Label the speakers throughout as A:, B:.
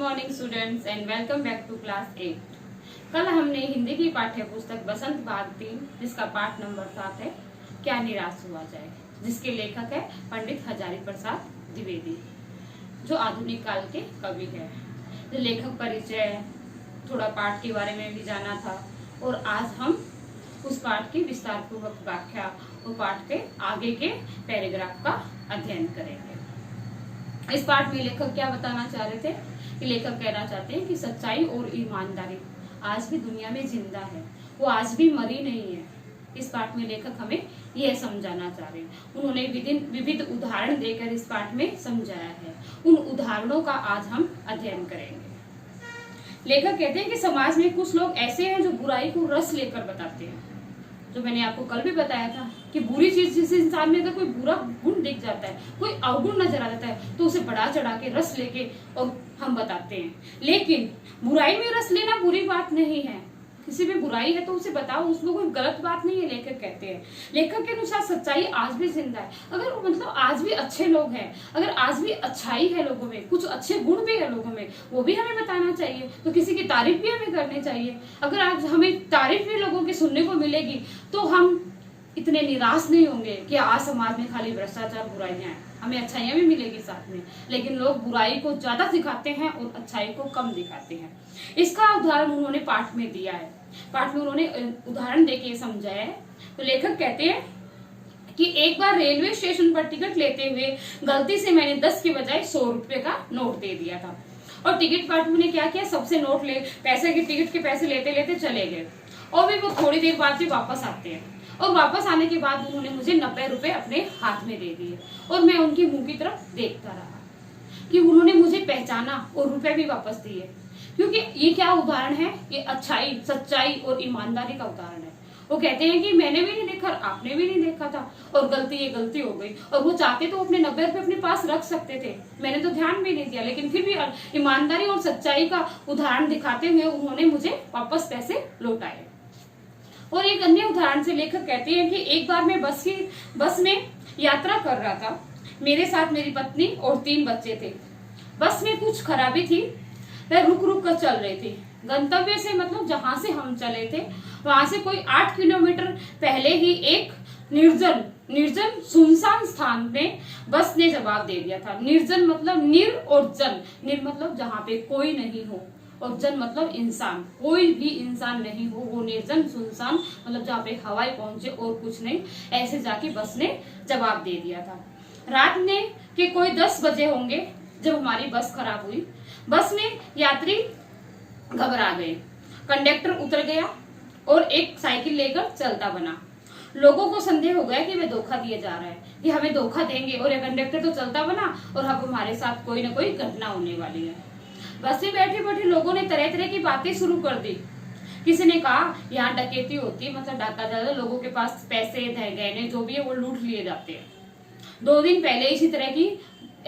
A: Morning students and welcome back to class 8। कल हमने हिंदी की पाठ्य पुस्तक बसंत भाग 3 जिसका पाठ नंबर 7 है क्या निराश हुआ जाए, जिसके लेखक है पंडित हजारी प्रसाद द्विवेदी, जो आधुनिक काल के कवि है। जो लेखक परिचय, थोड़ा पाठ के बारे में भी जाना था और आज हम उस पाठ की विस्तार पूर्वक व्याख्या और पाठ के आगे के पैराग्राफ का अध्ययन करेंगे। इस पाठ में लेखक क्या बताना चाह रहे थे कि लेखक कहना चाहते हैं कि सच्चाई और ईमानदारी आज भी दुनिया में जिंदा है, वो आज भी मरी नहीं है। इस पाठ में लेखक हमें यह समझाना चाह रहे हैं। उन्होंने विविध उदाहरण देकर इस पाठ में समझाया है। उन उदाहरणों का आज हम अध्ययन करेंगे। लेखक कहते हैं कि समाज में कुछ लोग ऐसे हैं जो बुराई को रस लेकर बताते हैं। जो मैंने आपको कल भी बताया था कि बुरी चीज जिस इंसान में अगर कोई बुरा गुण दिख जाता है, कोई अवगुण नजर आ जाता है, तो उसे बढ़ा चढ़ा के रस लेके और हम बताते हैं। लेकिन बुराई में रस लेना बुरी बात नहीं है। किसी में बुराई है तो उसे बताओ, उसमें कोई गलत बात नहीं है। लेखक कहते हैं, लेखक के अनुसार सच्चाई आज भी जिंदा है। अगर मतलब आज भी अच्छे लोग हैं, अगर आज भी अच्छाई है लोगों में, कुछ अच्छे गुण भी है लोगों में, वो भी हमें बताना चाहिए। तो किसी की तारीफ भी हमें करनी चाहिए। अगर आज हमें तारीफ भी लोगों की सुनने को मिलेगी तो हम इतने निराश नहीं होंगे कि आज समाज में खाली भ्रष्टाचार बुराइयां हैं। हमें अच्छाइयां भी मिलेगी साथ में, लेकिन लोग बुराई को ज्यादा दिखाते हैं और अच्छाई को कम दिखाते हैं। इसका उदाहरण उन्होंने पाठ में दिया है। पाठ में उन्होंने उदाहरण देके समझाया है। तो लेखक कहते हैं कि एक बार रेलवे स्टेशन पर टिकट लेते हुए गलती से मैंने 10 के बजाय 100 रुपए का नोट दे दिया था। और टिकट पार्टी ने क्या किया, सबसे नोट ले पैसे के टिकट के पैसे लेते लेते चले गए। और भी वो थोड़ी देर बाद भी वापस आते हैं। और वापस आने के बाद उन्होंने मुझे 90 रुपए अपने हाथ में दे दिए और मैं उनकी मुंह की तरफ देखता रहा कि उन्होंने मुझे पहचाना और रुपए भी वापस दिए। क्योंकि ये क्या उदाहरण है, ये अच्छाई, सच्चाई और ईमानदारी का उदाहरण है। वो कहते हैं कि मैंने भी नहीं देखा, आपने भी नहीं देखा था और ये गलती हो गई। और वो चाहते तो अपने 90 रुपए अपने पास रख सकते थे, मैंने तो ध्यान भी नहीं दिया, लेकिन फिर भी ईमानदारी और सच्चाई का उदाहरण दिखाते हुए उन्होंने मुझे वापस पैसे लौटाए। और एक अन्य उदाहरण से लेखक कहते हैं कि एक बार मैं बस में यात्रा कर रहा था। मेरे साथ मेरी पत्नी और 3 बच्चे थे। बस में कुछ खराबी थी, वह रुक रुक कर चल रही थी। गंतव्य से मतलब जहां से हम चले थे वहां से कोई 8 किलोमीटर पहले ही एक निर्जन सुनसान स्थान में बस ने जवाब दे दिया था। निर्जन मतलब निर और जन, निर मतलब जहां पे कोई नहीं हो और जन मतलब इंसान, कोई भी इंसान नहीं हो, वो निर्जन सुनसान मतलब जहाँ पे हवाई पहुंचे और कुछ नहीं, ऐसे जाके बस ने जवाब दे दिया था। रात ने के कोई 10 बजे होंगे जब हमारी बस खराब हुई। बस में यात्री घबरा गए। कंडक्टर उतर गया और एक साइकिल लेकर चलता बना। लोगों को संदेह हो गया कि वे धोखा दिए जा रहा है, कि हमें धोखा देंगे और ये कंडक्टर तो चलता बना और अब हमारे साथ कोई ना कोई घटना होने वाली है। बस में बैठे बैठे लोगों ने तरह तरह की बातें शुरू कर दी। किसी ने कहा यहाँ डकैती होती, मतलब डाका ज्यादा, लोगों के पास पैसे गहने जो भी है वो लूट लिए जाते हैं। 2 दिन पहले इसी तरह की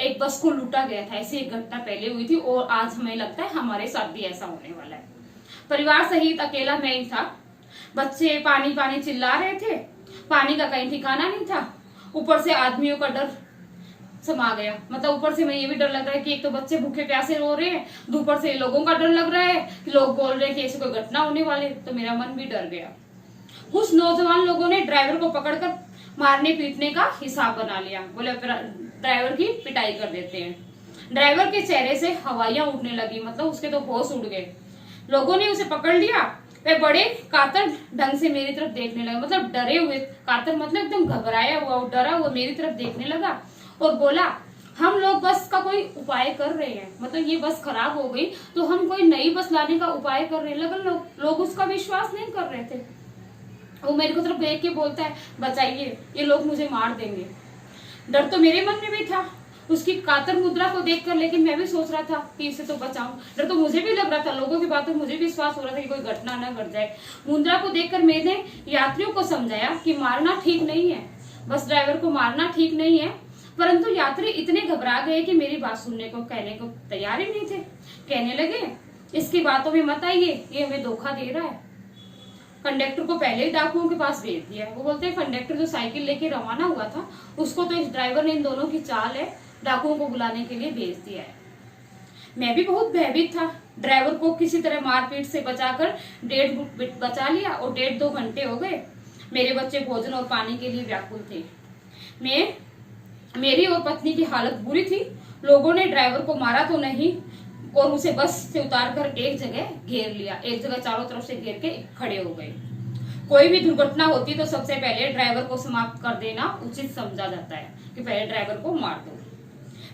A: एक बस को लूटा गया था, ऐसी एक घटना पहले हुई थी और आज हमें लगता है हमारे साथ भी ऐसा होने वाला है। परिवार सहित अकेला मैं ही था। बच्चे पानी पानी चिल्ला रहे थे, पानी का कहीं ठिकाना नहीं था। ऊपर से आदमियों का डर समा गया, मतलब ऊपर से मैं ये भी डर लग रहा है कि एक तो बच्चे भूखे प्यासे रो रहे हैं, ऊपर से लोगों का डर लग रहा है कि लोग बोल रहे हैं कि ऐसी कोई घटना होने वाली, तो मेरा मन भी डर गया। कुछ नौजवान लोगों ने ड्राइवर को पकड़कर मारने पीटने का हिसाब बना लिया। बोले ड्राइवर की पिटाई कर देते हैं। ड्राइवर के चेहरे से हवाइयां उड़ने लगी, मतलब उसके तो होश उड़ गए। लोगों ने उसे पकड़ लिया। वह बड़े कातर ढंग से मेरी तरफ देखने लगा, मतलब डरे हुए, कातर मतलब एकदम घबराया हुआ, डरा हुआ मेरी तरफ देखने लगा और बोला हम लोग बस का कोई उपाय कर रहे हैं, मतलब ये बस खराब हो गई तो हम कोई नई बस लाने का उपाय कर रहे हैं। लेकिन लोग उसका विश्वास नहीं कर रहे थे। वो मेरे को तरफ देख के बोलता है बचाइए, ये लोग मुझे मार देंगे। डर तो मेरे मन में भी था उसकी कातर मुद्रा को देखकर, लेकिन मैं भी सोच रहा था कि इसे तो बचाऊं। डर तो मुझे भी लग रहा था, लोगों की बातों मुझे भी विश्वास हो रहा था कि कोई घटना न घट जाए। मुद्रा को देखकर मैंने यात्रियों को समझाया कि मारना ठीक नहीं है, बस ड्राइवर को मारना ठीक नहीं है। परंतु यात्री इतने घबरा गए कि मेरी बात सुनने को कहने को तैयार ही नहीं थे। कहने लगे इसकी बातों में मत आइए, ये हमें धोखा दे रहा है। कंडक्टर को पहले ही डाकुओं के पास भेज दिया है। वो बोलते हैं कंडक्टर जो साइकिल लेके रवाना हुआ था उसको तो इस ड्राइवर ने इन दोनों की चाल है डाकुओं को बुलाने के लिए भेज दिया है। मैं भी बहुत भयभीत था। ड्राइवर को किसी तरह मारपीट से बचाकर 1.5 बचा लिया और 1.5-2 घंटे हो गए। मेरे बच्चे भोजन और पानी के लिए व्याकुल थे। मेरी और पत्नी की हालत बुरी थी। लोगों ने ड्राइवर को मारा तो नहीं और उसे बस से उतारकर एक जगह घेर लिया, एक जगह चारों तरफ से घेर के खड़े हो गए। कोई भी दुर्घटना होती तो सबसे पहले ड्राइवर को समाप्त कर देना उचित समझा जाता है कि पहले ड्राइवर को मार दो।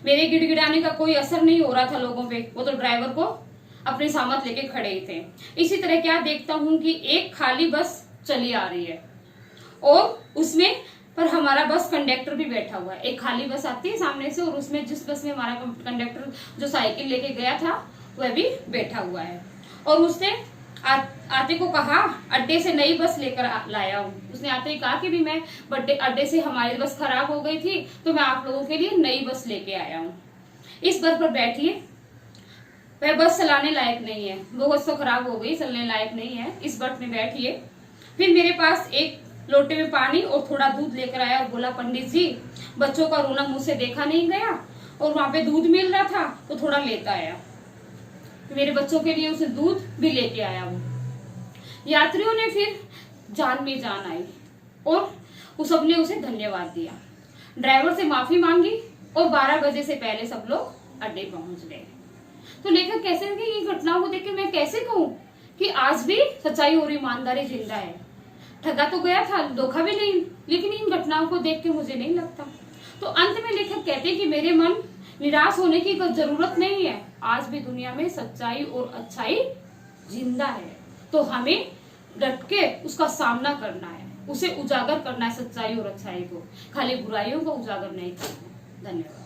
A: मेरे गिड़गिड़ाने का कोई असर नहीं हो रहा था लोगों पे, वो तो ड्राइवर को अपनी सामत लेके खड़े ही थे। इसी तरह क्या देखता हूँ कि एक खाली बस चली आ रही है और उसमें पर हमारा बस कंडक्टर भी बैठा हुआ है। एक खाली बस आती है सामने से और उसमें जिस बस में हमारा कंडक्टर जो साइकिल लेके गया था वह भी बैठा हुआ है। और उसने आते को कहा, अड्डे से नई बस लेकर लाया हूँ। उसने आते ही कहा कि भी मैं अड्डे से हमारी बस खराब हो गई थी तो मैं आप लोगों के लिए नई बस लेके आया हूँ, इस बस पर बैठिए। वह बस चलाने लायक नहीं है, वो बस तो खराब हो गई, चलने लायक नहीं है, इस बस में बैठिए। फिर मेरे पास एक लोटे में पानी और थोड़ा दूध लेकर आया और बोला, पंडित जी बच्चों का रोना मुझसे देखा नहीं गया और वहां पे दूध मिल रहा था तो थोड़ा लेता आया। मेरे बच्चों के लिए उसे दूध भी लेके आया वो। यात्रियों ने फिर जान में जान आई और उस सबने उसे धन्यवाद दिया, ड्राइवर से माफी मांगी और 12 बजे से पहले सब लोग अड्डे पहुंच गए। तो लेखक कैसे ये घटनाओं को देख के मैं कैसे कहूँ कि आज भी सच्चाई और ईमानदारी जिंदा है। ठगा तो गया था, धोखा भी नहीं, लेकिन इन घटनाओं को देख के मुझे नहीं लगता। तो अंत में लेखक कहते हैं कि मेरे मन निराश होने की कोई जरूरत नहीं है, आज भी दुनिया में सच्चाई और अच्छाई जिंदा है। तो हमें डट के उसका सामना करना है, उसे उजागर करना है, सच्चाई और अच्छाई को, खाली बुराइयों को उजागर नहीं करना है। धन्यवाद।